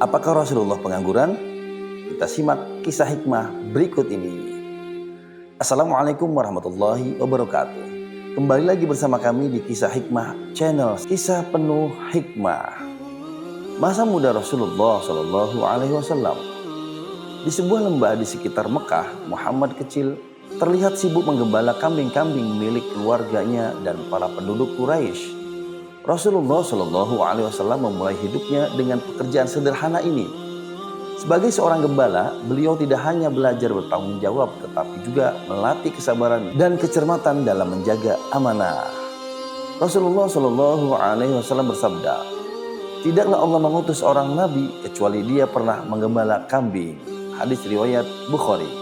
Apakah Rasulullah pengangguran? Kita simak kisah hikmah berikut ini. Assalamualaikum warahmatullahi wabarakatuh. Kembali lagi bersama kami di Kisah Hikmah Channel, kisah penuh hikmah. Masa muda Rasulullah Shallallahu Alaihi Wasallam. Di sebuah lembah di sekitar Mekah, Muhammad kecil terlihat sibuk menggembala kambing-kambing milik keluarganya dan para penduduk Quraisy. Rasulullah Shallallahu Alaihi Wasallam memulai hidupnya dengan pekerjaan sederhana ini. Sebagai seorang gembala, beliau tidak hanya belajar bertanggung jawab, tetapi juga melatih kesabaran dan kecermatan dalam menjaga amanah. Rasulullah Shallallahu Alaihi Wasallam bersabda, "Tidaklah Allah mengutus orang nabi kecuali dia pernah menggembala kambing." Hadis riwayat Bukhari.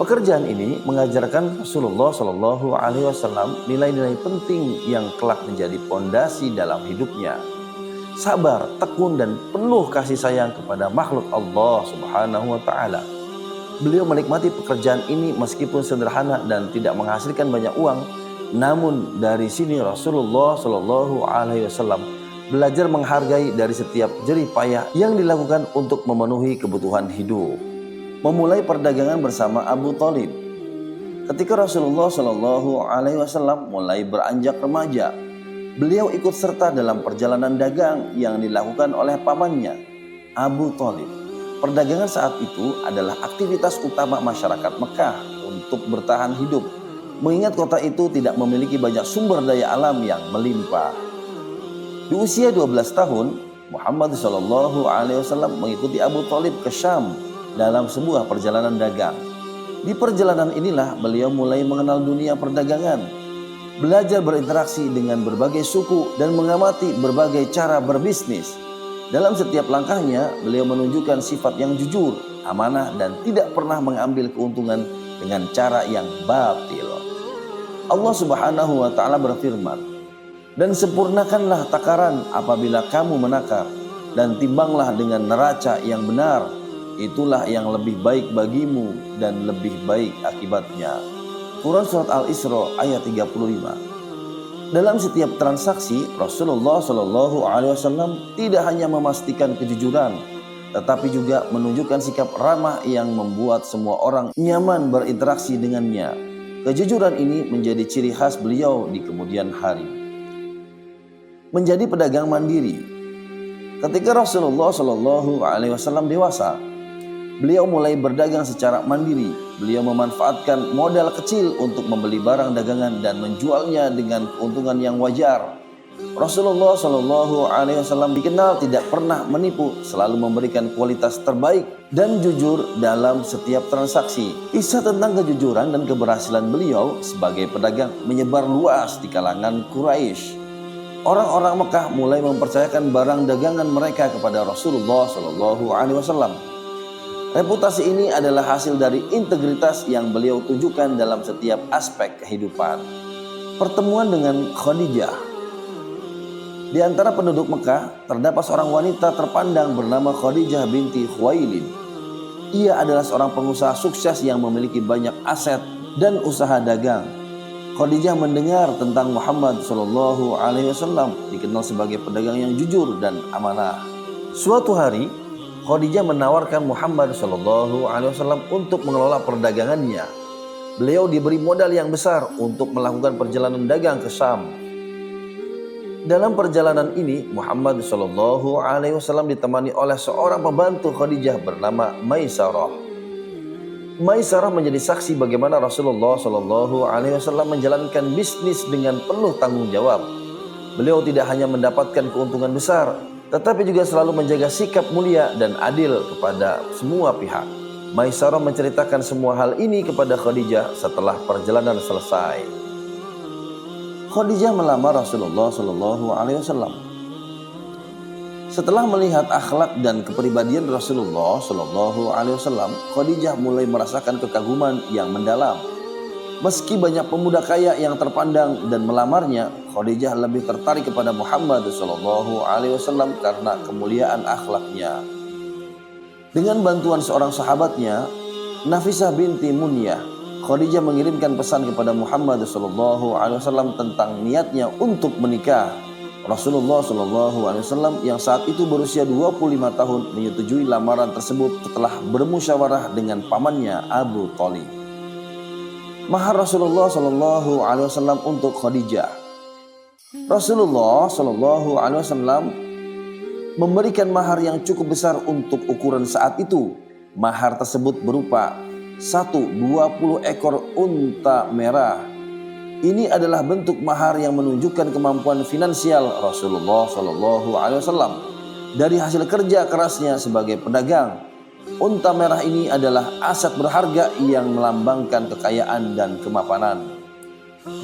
Pekerjaan ini mengajarkan Rasulullah Shallallahu Alaihi Wasallam nilai-nilai penting yang kelak menjadi pondasi dalam hidupnya. Sabar, tekun dan penuh kasih sayang kepada makhluk Allah Subhanahu wa taala. Beliau menikmati pekerjaan ini meskipun sederhana dan tidak menghasilkan banyak uang. Namun dari sini Rasulullah Shallallahu Alaihi Wasallam belajar menghargai dari setiap jerih payah yang dilakukan untuk memenuhi kebutuhan hidup. Memulai perdagangan bersama Abu Thalib. Ketika Rasulullah Shallallahu Alaihi Wasallam mulai beranjak remaja, beliau ikut serta dalam perjalanan dagang yang dilakukan oleh pamannya, Abu Thalib. Perdagangan saat itu adalah aktivitas utama masyarakat Mekah untuk bertahan hidup, mengingat kota itu tidak memiliki banyak sumber daya alam yang melimpah. Di usia 12 tahun, Muhammad Shallallahu Alaihi Wasallam mengikuti Abu Thalib ke Syam dalam sebuah perjalanan dagang. Di perjalanan inilah beliau mulai mengenal dunia perdagangan, belajar berinteraksi dengan berbagai suku dan mengamati berbagai cara berbisnis. Dalam setiap langkahnya, beliau menunjukkan sifat yang jujur, amanah dan tidak pernah mengambil keuntungan dengan cara yang batil. Allah Subhanahu wa taala berfirman, "Dan sempurnakanlah takaran apabila kamu menakar, dan timbanglah dengan neraca yang benar. Itulah yang lebih baik bagimu dan lebih baik akibatnya." Quran Surat Al-Isra ayat 35. Dalam setiap transaksi, Rasulullah Shallallahu Alaihi Wasallam tidak hanya memastikan kejujuran, tetapi juga menunjukkan sikap ramah yang membuat semua orang nyaman berinteraksi dengannya. Kejujuran ini menjadi ciri khas beliau di kemudian hari. Menjadi pedagang mandiri. Ketika Rasulullah Shallallahu Alaihi Wasallam dewasa, beliau mulai berdagang secara mandiri. Beliau memanfaatkan modal kecil untuk membeli barang dagangan dan menjualnya dengan keuntungan yang wajar. Rasulullah Shallallahu Alaihi Wasallam dikenal tidak pernah menipu, selalu memberikan kualitas terbaik dan jujur dalam setiap transaksi. Kisah tentang kejujuran dan keberhasilan beliau sebagai pedagang menyebar luas di kalangan Quraisy. Orang-orang Mekah mulai mempercayakan barang dagangan mereka kepada Rasulullah Shallallahu Alaihi Wasallam. Reputasi ini adalah hasil dari integritas yang beliau tunjukkan dalam setiap aspek kehidupan. Pertemuan dengan Khadijah. Di antara penduduk Mekah terdapat seorang wanita terpandang bernama Khadijah binti Khuwailid. Ia adalah seorang pengusaha sukses yang memiliki banyak aset dan usaha dagang. Khadijah mendengar tentang Muhammad Shallallahu Alaihi Wasallam, dikenal sebagai pedagang yang jujur dan amanah. Suatu hari, Khadijah menawarkan Muhammad Shallallahu Alaihi Wasallam untuk mengelola perdagangannya. Beliau diberi modal yang besar untuk melakukan perjalanan dagang ke Syam. Dalam perjalanan ini, Muhammad Shallallahu Alaihi Wasallam ditemani oleh seorang pembantu Khadijah bernama Maisarah. Maisarah menjadi saksi bagaimana Rasulullah Shallallahu Alaihi Wasallam menjalankan bisnis dengan penuh tanggung jawab. Beliau tidak hanya mendapatkan keuntungan besar, tetapi juga selalu menjaga sikap mulia dan adil kepada semua pihak. Maisarah menceritakan semua hal ini kepada Khadijah setelah perjalanan selesai. Khadijah melamar Rasulullah Shallallahu Alaihi Wasallam. Setelah melihat akhlak dan kepribadian Rasulullah Shallallahu Alaihi Wasallam, Khadijah mulai merasakan kekaguman yang mendalam. Meski banyak pemuda kaya yang terpandang dan melamarnya, Khadijah lebih tertarik kepada Muhammad Shallallahu Alaihi Wasallam karena kemuliaan akhlaknya. Dengan bantuan seorang sahabatnya, Nafisah binti Munyah, Khadijah mengirimkan pesan kepada Muhammad Shallallahu Alaihi Wasallam tentang niatnya untuk menikah. Rasulullah SAW yang saat itu berusia 25 tahun menyetujui lamaran tersebut setelah bermusyawarah dengan pamannya Abu Thalib. Mahar Rasulullah SAW untuk Khadijah. Rasulullah SAW memberikan mahar yang cukup besar untuk ukuran saat itu. Mahar tersebut berupa 20 ekor unta merah. Ini adalah bentuk mahar yang menunjukkan kemampuan finansial Rasulullah SAW. Dari hasil kerja kerasnya sebagai pedagang, unta merah ini adalah aset berharga yang melambangkan kekayaan dan kemapanan.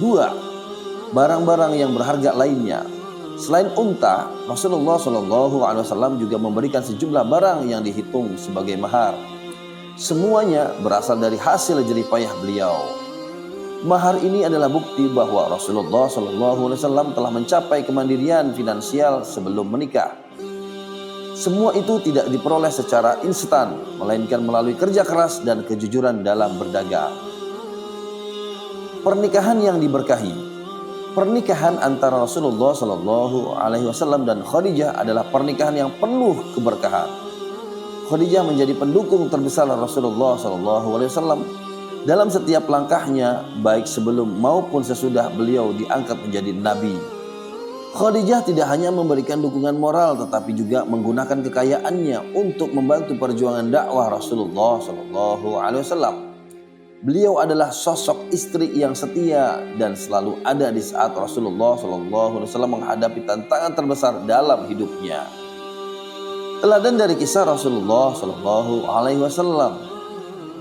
2. Barang-barang yang berharga lainnya. Selain unta, Rasulullah SAW juga memberikan sejumlah barang yang dihitung sebagai mahar. Semuanya berasal dari hasil jerih payah beliau. Mahar ini adalah bukti bahwa Rasulullah SAW telah mencapai kemandirian finansial sebelum menikah. Semua itu tidak diperoleh secara instan, melainkan melalui kerja keras dan kejujuran dalam berdagang. Pernikahan yang diberkahi. Pernikahan antara Rasulullah SAW dan Khadijah adalah pernikahan yang penuh keberkahan. Khadijah menjadi pendukung terbesar Rasulullah SAW dalam setiap langkahnya, baik sebelum maupun sesudah beliau diangkat menjadi nabi. Khadijah tidak hanya memberikan dukungan moral, tetapi juga menggunakan kekayaannya untuk membantu perjuangan dakwah Rasulullah SAW. Beliau adalah sosok istri yang setia dan selalu ada di saat Rasulullah SAW menghadapi tantangan terbesar dalam hidupnya. Teladan dari kisah Rasulullah SAW.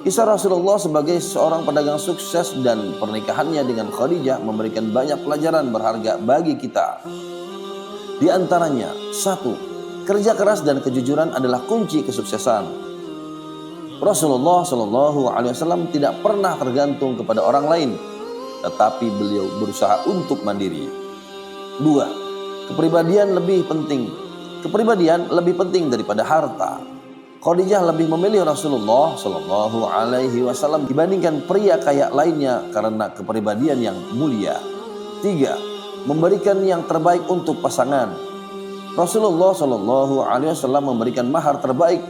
Kisah Rasulullah sebagai seorang pedagang sukses dan pernikahannya dengan Khadijah memberikan banyak pelajaran berharga bagi kita. Di antaranya, 1. Kerja keras dan kejujuran adalah kunci kesuksesan. Rasulullah SAW tidak pernah tergantung kepada orang lain, tetapi beliau berusaha untuk mandiri. 2. Kepribadian lebih penting daripada harta. Khadijah lebih memilih Rasulullah SAW dibandingkan pria kaya lainnya karena kepribadian yang mulia. 3. Memberikan yang terbaik untuk pasangan. Rasulullah SAW memberikan mahar terbaik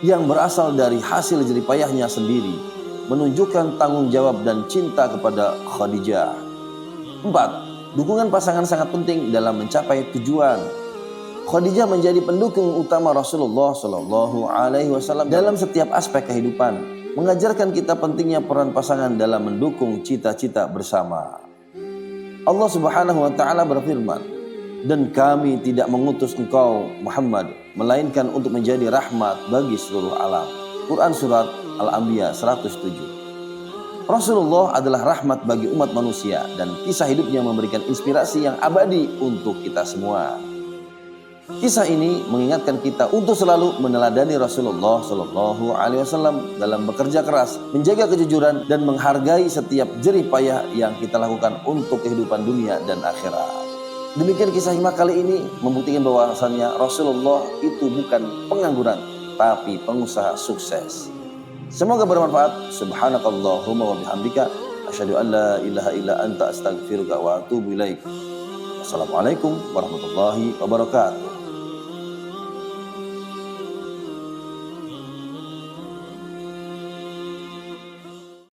yang berasal dari hasil jerih payahnya sendiri, menunjukkan tanggung jawab dan cinta kepada Khadijah. 4. Dukungan pasangan sangat penting dalam mencapai tujuan. Khadijah menjadi pendukung utama Rasulullah SAW dalam setiap aspek kehidupan, mengajarkan kita pentingnya peran pasangan dalam mendukung cita-cita bersama. Allah Subhanahu wa Ta'ala berfirman, "Dan kami tidak mengutus engkau Muhammad melainkan untuk menjadi rahmat bagi seluruh alam." Quran Surat Al-Anbiya 107. Rasulullah adalah rahmat bagi umat manusia dan kisah hidupnya memberikan inspirasi yang abadi untuk kita semua. Kisah ini mengingatkan kita untuk selalu meneladani Rasulullah SAW dalam bekerja keras, menjaga kejujuran, dan menghargai setiap jerih payah yang kita lakukan untuk kehidupan dunia dan akhirat. Demikian kisah hikmah kali ini membuktikan bahwasannya Rasulullah itu bukan pengangguran, tapi pengusaha sukses. Semoga bermanfaat. Subhanakallahumma wa bihamdika, asyhadu an la ilaha illa anta astaghfiruka wa atubu ilaik. Assalamualaikum warahmatullahi wabarakatuh.